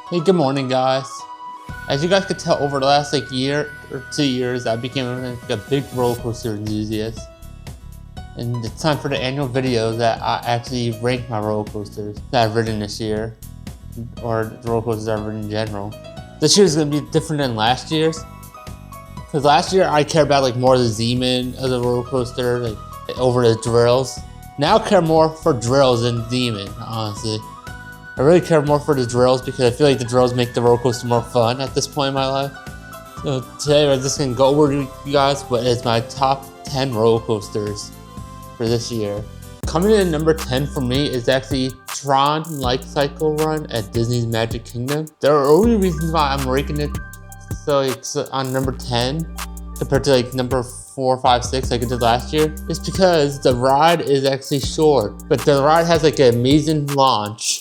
Hey, good morning, guys. As you guys could tell, over the last year or 2 years, I became a big roller coaster enthusiast. And it's time for the annual video that I actually rank my roller coasters that I've ridden this year, or the roller coasters I've ridden in general. This year is going to be different than last year's, because last year I cared about more the Z-Man of the roller coaster, over the drills. Now I care more for drills than Z-Man, honestly. I really care more for the drills because I feel like the drills make the roller coaster more fun at this point in my life. So today we're just going to go over to you guys what is my top 10 roller coasters for this year. Coming in at number 10 for me is actually Tron Light Cycle Run at Disney's Magic Kingdom. There are only reasons why I'm ranking it so it's on number 10 compared to number 4, 5, 6 like it did last year. It's because the ride is actually short, but the ride has an amazing launch.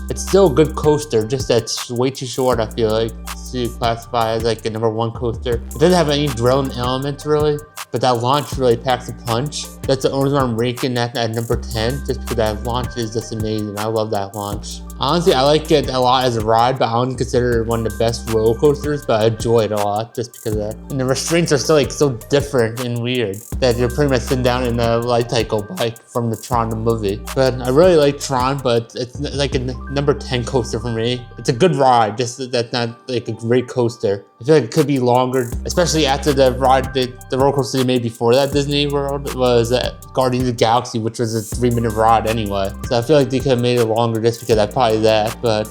It's still a good coaster, just that's way too short, I feel like, to classify as a number 1 coaster. It doesn't have any drilling elements really, but that launch really packs a punch. That's the only reason I'm ranking that at number 10, just because that launch is just amazing. I love that launch. Honestly, I like it a lot as a ride, but I wouldn't consider it one of the best roller coasters, but I enjoy it a lot just because of that. And the restraints are still so different and weird that you're pretty much sitting down in a light cycle bike from the Tron movie. But I really like Tron, but it's a number 10 coaster for me. It's a good ride, just that's not a great coaster. I feel like it could be longer, especially after the ride, the roller coaster they made before that Disney World was Guardians of the Galaxy, which was a 3-minute ride anyway. So I feel like they could have made it longer just because I probably that, but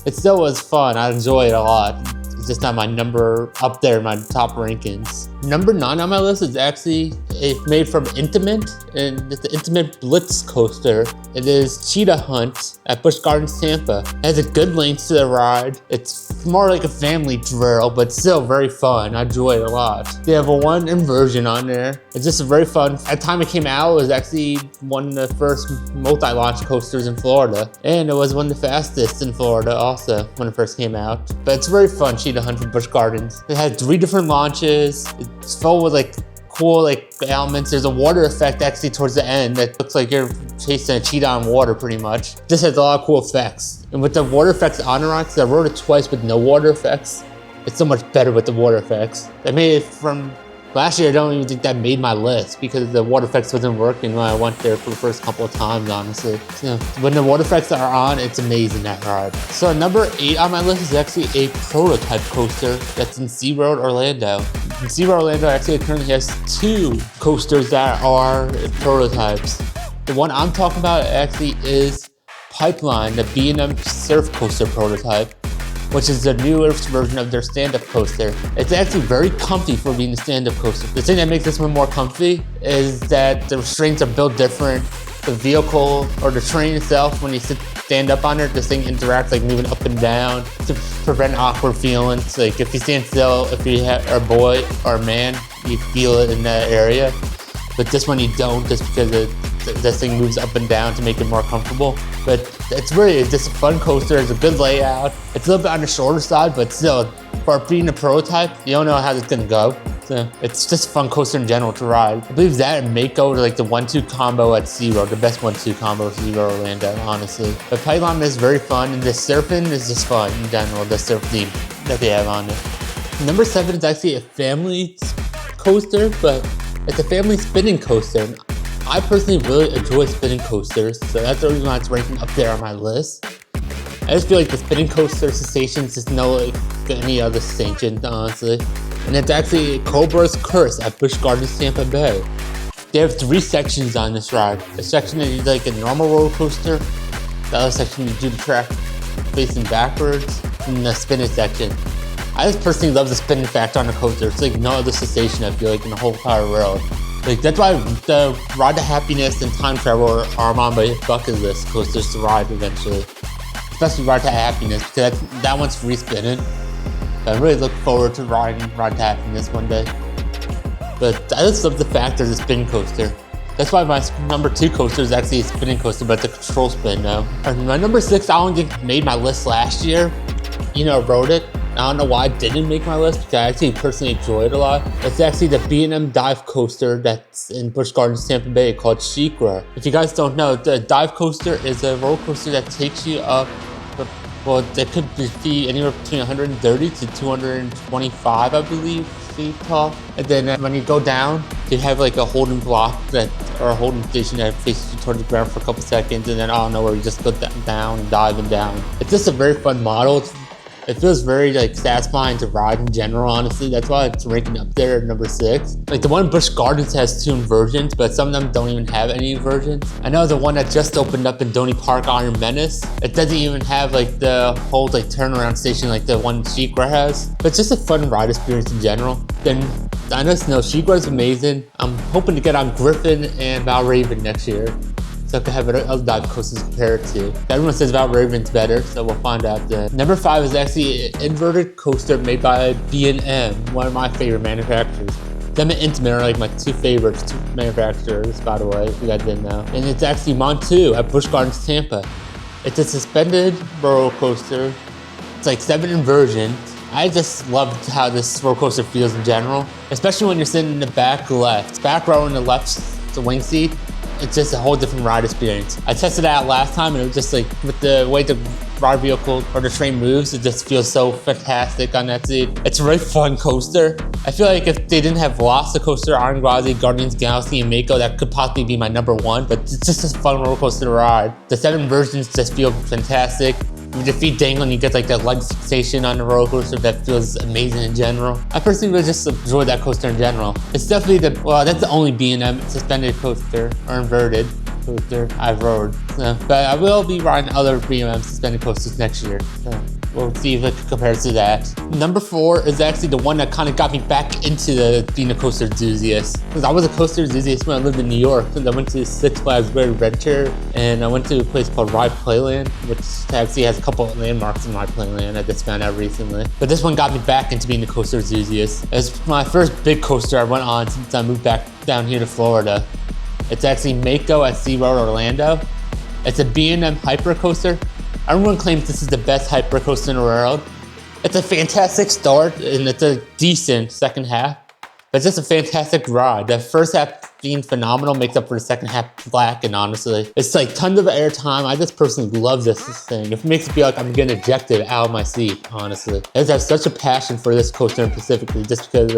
it still was fun. I enjoy it a lot. It's just not my number up there in my top rankings. Number 9 on my list is actually made from Intimate, and it's the Intimate Blitz coaster. It is Cheetah Hunt at Busch Gardens, Tampa. It has a good length to the ride. It's more like a family drill, but still very fun. I enjoy it a lot. They have a 1 inversion on there. It's just very fun. At the time it came out, it was actually one of the first multi-launch coasters in Florida, and it was one of the fastest in Florida also when it first came out. But it's very fun, Cheetah Hunt from Busch Gardens. It had 3 different launches. It's filled with cool elements. There's a water effect actually towards the end that looks like you're chasing a cheetah on water pretty much. This has a lot of cool effects. And with the water effects on the ride, because I rode it twice with no water effects, it's so much better with the water effects. I made it from last year. I don't even think that made my list because the water effects wasn't working when I went there for the first couple of times, honestly. So when the water effects are on, it's amazing, that ride. So number 8 on my list is actually a prototype coaster that's in SeaWorld Orlando. In SeaWorld Orlando actually currently has 2 coasters that are prototypes. The one I'm talking about actually is Pipeline, the B&M Surf Coaster prototype, which is the newest version of their stand-up coaster. It's actually very comfy for being a stand-up coaster. The thing that makes this one more comfy is that the restraints are built different. The vehicle or the train itself, when you stand up on it, this thing interacts moving up and down to prevent awkward feelings. If you stand still, if you are a boy or a man, you feel it in that area. But this one you don't, just because this thing moves up and down to make it more comfortable. But it's just a fun coaster. It's a good layout. It's a little bit on the shorter side, but still, for being a prototype, you don't know how it's gonna go. So it's just a fun coaster in general to ride. I believe that and Mako are the 1-2 combo at SeaWorld, the best 1-2 combo at SeaWorld Orlando, honestly. But Pipeline is very fun, and the surfing is just fun in general, the surf theme that they have on it. Number 7 is actually a family coaster, but it's a family spinning coaster. I personally really enjoy spinning coasters, so that's the reason why it's ranking up there on my list. I just feel like the spinning coaster sensation is just like any other sensation, honestly. And it's actually Cobra's Curse at Busch Gardens, Tampa Bay. They have 3 sections on this ride. A section that is a normal roller coaster, the other section you do the track facing backwards, and the spinning section. I just personally love the spinning factor on the coaster. It's no other sensation I feel in the whole entire world. That's why the Ride to Happiness and Time Travel are on my bucket list coasters to ride eventually. Especially Ride to Happiness, because that one's free spinning. I really look forward to riding Ride to Happiness one day. But I just love the factor of the spin coaster. That's why my number 2 coaster is actually a spinning coaster, but the control spin now. And my number 6, I don't think made my list last year. Rode it. I don't know why it didn't make my list, because I actually personally enjoy it a lot. It's actually the B&M dive coaster that's in Busch Gardens, Tampa Bay, called SheiKra. If you guys don't know, the dive coaster is a roller coaster that takes you up Well, it could be anywhere between 130 to 225, I believe, feet tall. And then when you go down, you have like a holding block or a holding station that faces you towards the ground for a couple seconds, and then out of nowhere you just go down and diving down. It's just a very fun model. It feels very like satisfying to ride in general, honestly. That's why it's ranking up there at number 6. Like the one in Busch Gardens has 2 inversions, but some of them don't even have any inversions. I know the one that just opened up in Donny Park, Iron Menace, it doesn't even have like the whole like turnaround station like the one Sheikra has. But it's just a fun ride experience in general. Then I know Sheikra is amazing. I'm hoping to get on Griffin and Valraven next year, so I could have other dive coasters to compare it to. Everyone says Valraven's better, so we'll find out then. Number 5 is actually an inverted coaster made by B&M, one of my favorite manufacturers. Them and Intamin are like my 2 favorite manufacturers, by the way, if you guys didn't know. And it's actually Montu at Busch Gardens, Tampa. It's a suspended roller coaster. It's like 7 inversions. I just loved how this roller coaster feels in general, especially when you're sitting in the back left. Back row in the left, the wing seat. It's just a whole different ride experience. I tested it out last time and it was just like, with the way the ride vehicle or the train moves, it just feels so fantastic on that seat. It's a really fun coaster. I feel like if they didn't have Velocicoaster, Iron Gwazi, Guardians Galaxy, and Mako, that could possibly be my number 1, but it's just a fun roller coaster to ride. The 7 versions just feel fantastic. With your feet dangling, you get like that leg fixation on the roller coaster that feels amazing in general. I personally really just enjoy that coaster in general. It's definitely that's the only B&M suspended coaster or inverted coaster I've rode. So, but I will be riding other B&M suspended coasters next year. So we'll see if it compares to that. Number 4 is actually the one that kind of got me back into being a coaster enthusiast. Because I was a coaster enthusiast when I lived in New York. And I went to Six Flags Great Adventure, and I went to a place called Ride Playland, which actually has a couple of landmarks in Ride Playland I just found out recently. But this one got me back into being a coaster enthusiast. It's my first big coaster I went on since I moved back down here to Florida. It's actually Mako at SeaWorld Orlando. It's a B&M hyper coaster. Everyone claims this is the best hyper coaster in the world. It's a fantastic start and it's a decent second half. But it's just a fantastic ride. The first half being phenomenal makes up for the second half lacking, honestly. It's like tons of airtime. I just personally love this thing. It makes me feel like I'm getting ejected out of my seat, honestly. I just have such a passion for this coaster specifically, just because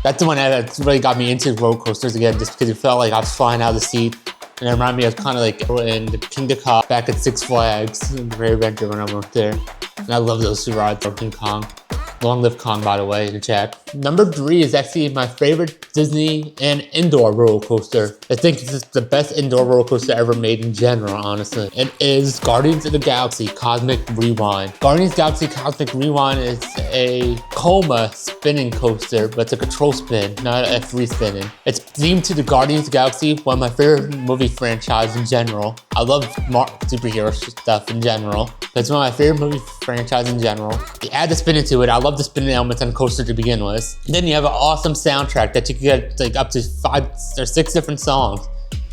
that's the one that really got me into roller coasters again, just because it felt like I was flying out of the seat. And it reminded me of kind of like in the Kingdom Come back at Six Flags in the Great Adventure when I went there. And I love those 2 rides from King Kong. Long live Kong, by the way, in the chat. Number 3 is actually my favorite Disney and indoor roller coaster. I think this is the best indoor roller coaster ever made in general, honestly. It is Guardians of the Galaxy Cosmic Rewind. Guardians of the Galaxy Cosmic Rewind is a coma spinning coaster, but it's a control spin, not a free spinning. It's themed to the Guardians of the Galaxy, one of my favorite movie franchises in general. I love superhero stuff in general. It's one of my favorite movie franchises in general. They add the spinning to it. I love the spinning elements on the coaster to begin with. And then you have an awesome soundtrack that you can get like up to 5 or 6 different songs.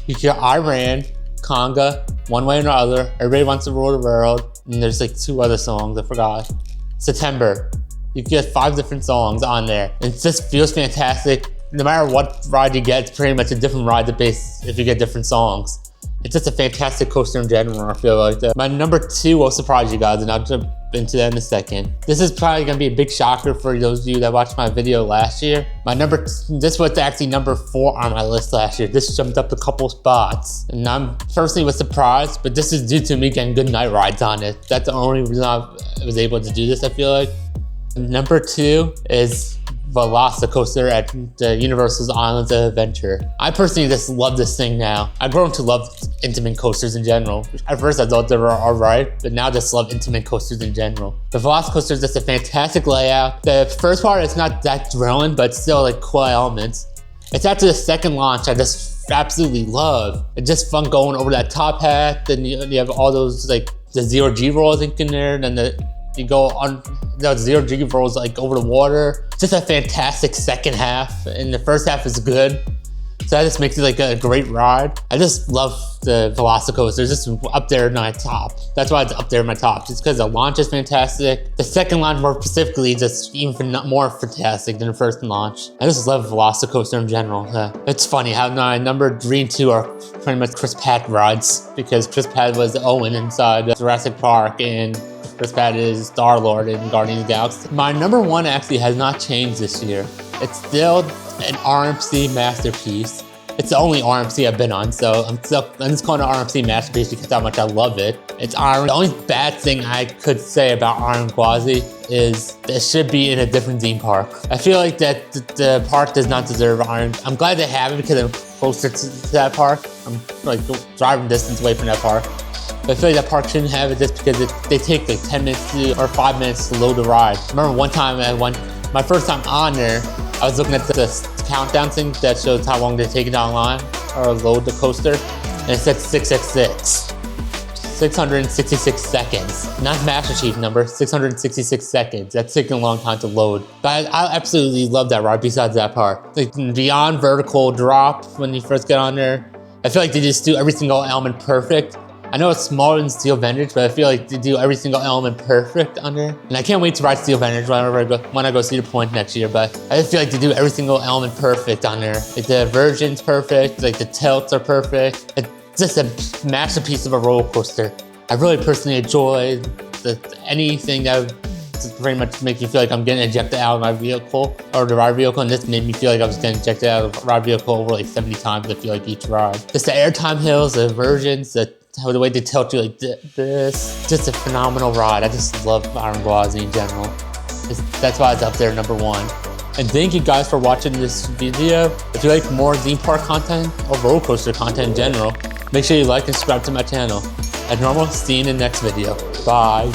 You can hear Iran, Conga, One Way or Another, Everybody Wants to Rule the World, and there's like 2 other songs, I forgot. September. You can get 5 different songs on there. And it just feels fantastic. No matter what ride you get, it's pretty much a different ride to base if you get different songs. It's just a fantastic coaster in general, I feel like that. My number 2 will surprise you guys, and I'll jump into that in a second. This is probably gonna be a big shocker for those of you that watched my video last year. This was actually number 4 on my list last year. This jumped up a couple spots, and I'm personally was surprised, but this is due to me getting good night rides on it. That's the only reason I was able to do this, I feel like. Number 2 is Velocicoaster at the Universal's Islands of Adventure. I personally just love this thing now. I've grown to love Intamin coasters in general. At first I thought they were alright, but now I just love Intamin coasters in general. The Velocicoaster is just a fantastic layout. The first part is not that thrilling, but still like cool elements. It's after the second launch I just absolutely love. It's just fun going over that top hat, then you have all those like the 0G rolls in there, then you go on the 0G rolls like over the water. Just a fantastic second half, and the first half is good. So that just makes it like a great ride. I just love the Velocicoaster. It's just up there in my top. That's why it's up there in my top, just because the launch is fantastic. The second launch more specifically is just even more fantastic than the first launch. I just love Velocicoaster in general. It's funny how my number 3 and 2 are pretty much Chris Pratt rides, because Chris Pratt was Owen inside Jurassic Park, and first pad is Star-Lord in Guardians of the Galaxy. My number one actually has not changed this year. It's still an RMC masterpiece. It's the only RMC I've been on, so I'm just calling it RMC masterpiece because how much I love it. It's Iron. The only bad thing I could say about Iron Gwazi is that it should be in a different theme park. I feel like that the park does not deserve Iron. I'm glad they have it because I'm closer to that park. I'm like driving distance away from that park. But I feel like that park shouldn't have it just because they take like 10 minutes or 5 minutes to load the ride. I remember one time my first time on there, I was looking at the countdown thing that shows how long they take it online or load the coaster, and it said 666. 666 seconds. Not Master Chief number, 666 seconds. That's taking a long time to load. But I absolutely love that ride besides that part. Like beyond vertical drop when you first get on there, I feel like they just do every single element perfect. I know it's smaller than Steel Vintage, but I feel like they do every single element perfect on there. And I can't wait to ride Steel Vintage when I go see the point next year, but I just feel like they do every single element perfect on there. Like the version's perfect, like the tilts are perfect. It's just a masterpiece of a roller coaster. I really personally enjoy anything that would just pretty much make me feel like I'm getting ejected out of my vehicle or the ride vehicle, and this made me feel like I was getting ejected out of the ride vehicle over like 70 times. I feel like each ride. Just the airtime hills, the versions, the way they tilt you like this, just a phenomenal ride. I just love Iron Gwazi in general. That's why it's up there number one. And thank you guys for watching this video. If you like more theme park content or roller coaster content in general, make sure you like and subscribe to my channel. As normal, see you in the next video. Bye.